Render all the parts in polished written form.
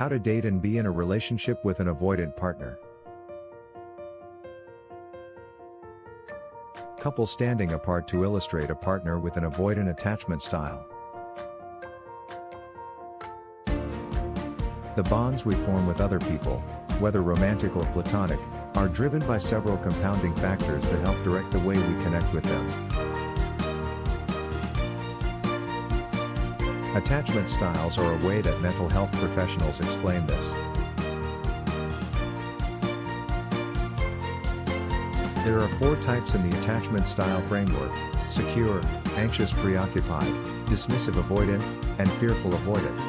How to date and be in a relationship with an avoidant partner. Couples standing apart to illustrate a partner with an avoidant attachment style. The bonds we form with other people, whether romantic or platonic, are driven by several compounding factors that help direct the way we connect with them. Attachment styles are a way that mental health professionals explain this. There are 4 types in the attachment style framework: secure, anxious preoccupied, dismissive avoidant, and fearful avoidant.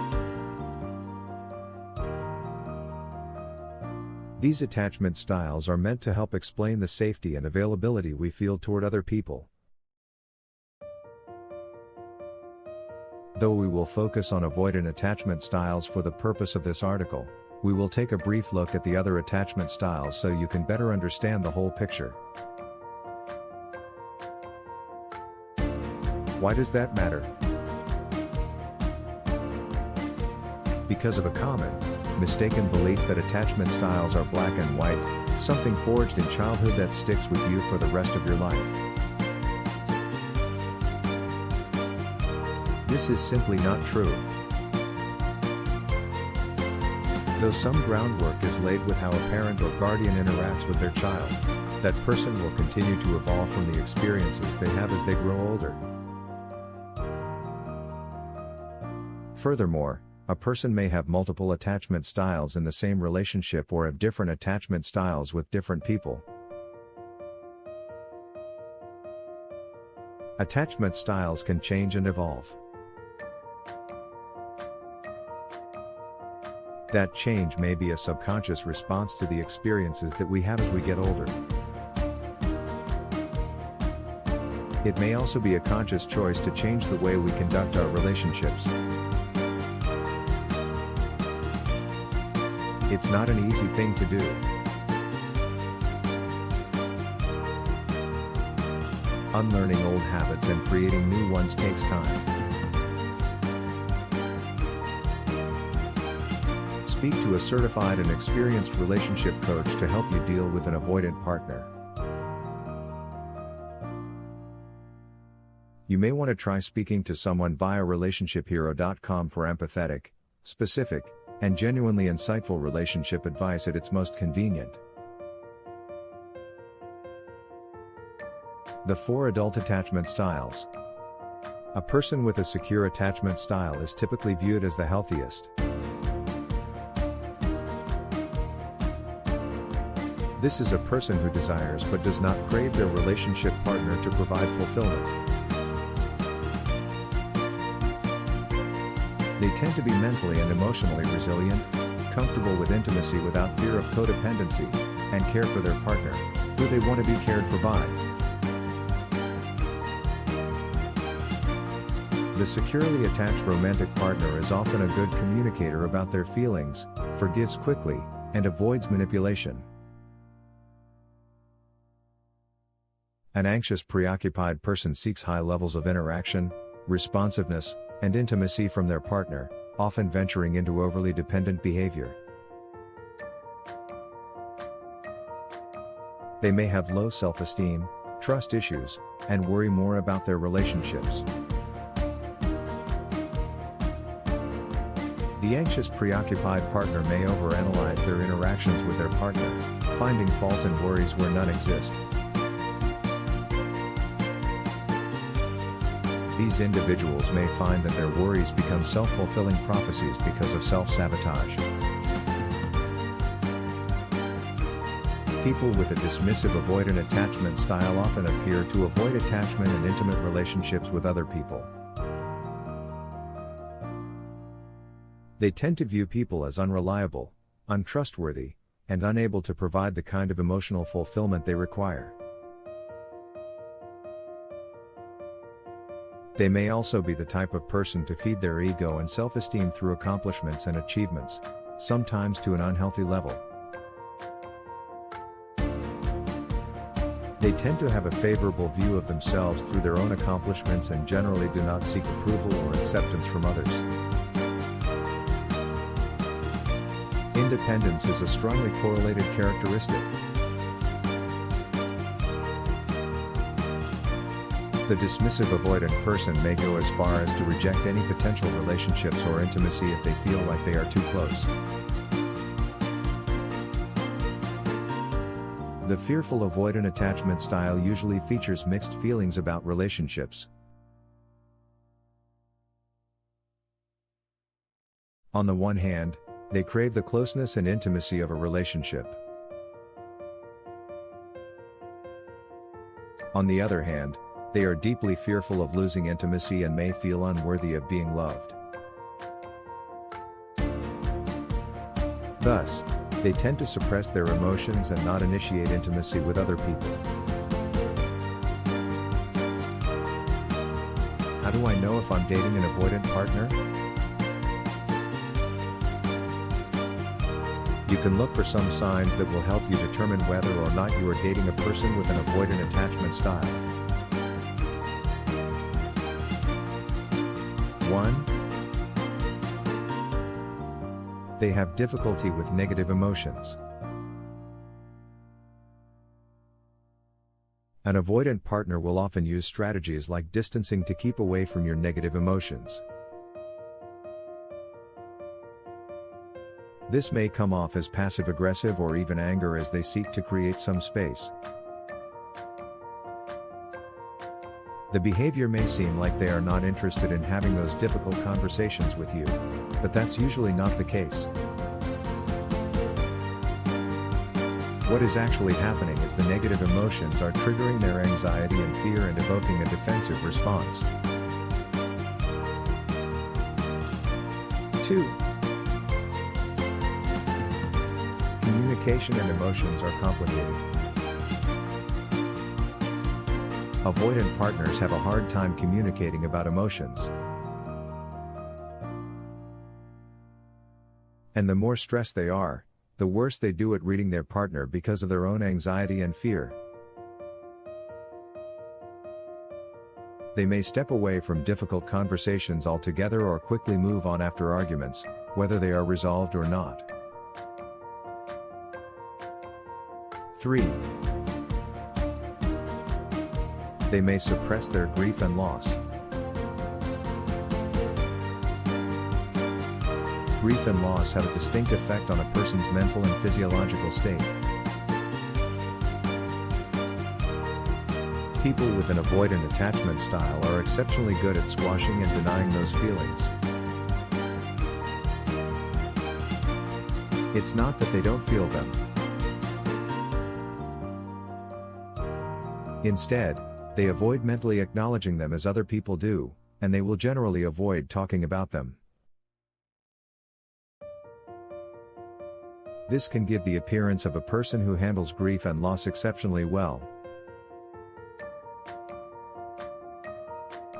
These attachment styles are meant to help explain the safety and availability we feel toward other people. Though we will focus on avoidant attachment styles for the purpose of this article, we will take a brief look at the other attachment styles so you can better understand the whole picture. Why does that matter? Because of a common, mistaken belief that attachment styles are black and white, something forged in childhood that sticks with you for the rest of your life. This is simply not true. Though some groundwork is laid with how a parent or guardian interacts with their child, that person will continue to evolve from the experiences they have as they grow older. Furthermore, a person may have multiple attachment styles in the same relationship or have different attachment styles with different people. Attachment styles can change and evolve. That change may be a subconscious response to the experiences that we have as we get older. It may also be a conscious choice to change the way we conduct our relationships. It's not an easy thing to do. Unlearning old habits and creating new ones takes time. Speak to a certified and experienced relationship coach to help you deal with an avoidant partner. You may want to try speaking to someone via relationshiphero.com for empathetic, specific, and genuinely insightful relationship advice at its most convenient. The 4 adult attachment styles. A person with a secure attachment style is typically viewed as the healthiest. This is a person who desires but does not crave their relationship partner to provide fulfillment. They tend to be mentally and emotionally resilient, comfortable with intimacy without fear of codependency, and care for their partner, who they want to be cared for by. The securely attached romantic partner is often a good communicator about their feelings, forgives quickly, and avoids manipulation. An anxious preoccupied person seeks high levels of interaction, responsiveness, and intimacy from their partner, often venturing into overly dependent behavior. They may have low self-esteem, trust issues, and worry more about their relationships. The anxious preoccupied partner may overanalyze their interactions with their partner, finding fault and worries where none exist. These individuals may find that their worries become self-fulfilling prophecies because of self-sabotage. People with a dismissive avoidant attachment style often appear to avoid attachment and intimate relationships with other people. They tend to view people as unreliable, untrustworthy, and unable to provide the kind of emotional fulfillment they require. They may also be the type of person to feed their ego and self-esteem through accomplishments and achievements, sometimes to an unhealthy level. They tend to have a favorable view of themselves through their own accomplishments and generally do not seek approval or acceptance from others. Independence is a strongly correlated characteristic. The dismissive avoidant person may go as far as to reject any potential relationships or intimacy if they feel like they are too close. The fearful avoidant attachment style usually features mixed feelings about relationships. On the one hand, they crave the closeness and intimacy of a relationship. On the other hand, they are deeply fearful of losing intimacy and may feel unworthy of being loved. Thus, they tend to suppress their emotions and not initiate intimacy with other people. How do I know if I'm dating an avoidant partner? You can look for some signs that will help you determine whether or not you are dating a person with an avoidant attachment style. 1. They have difficulty with negative emotions. An avoidant partner will often use strategies like distancing to keep away from your negative emotions. This may come off as passive-aggressive or even anger as they seek to create some space. The behavior may seem like they are not interested in having those difficult conversations with you, but that's usually not the case. What is actually happening is the negative emotions are triggering their anxiety and fear and evoking a defensive response. 2. Communication and emotions are complicated. Avoidant partners have a hard time communicating about emotions. And the more stressed they are, the worse they do at reading their partner because of their own anxiety and fear. They may step away from difficult conversations altogether or quickly move on after arguments, whether they are resolved or not. 3. They may suppress their grief and loss. Grief and loss have a distinct effect on a person's mental and physiological state. People with an avoidant attachment style are exceptionally good at squashing and denying those feelings. It's not that they don't feel them. Instead, they avoid mentally acknowledging them as other people do, and they will generally avoid talking about them. This can give the appearance of a person who handles grief and loss exceptionally well.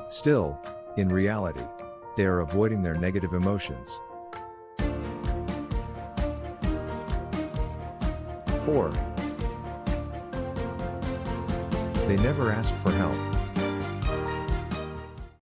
Still, in reality, they are avoiding their negative emotions. 4. They never ask for help.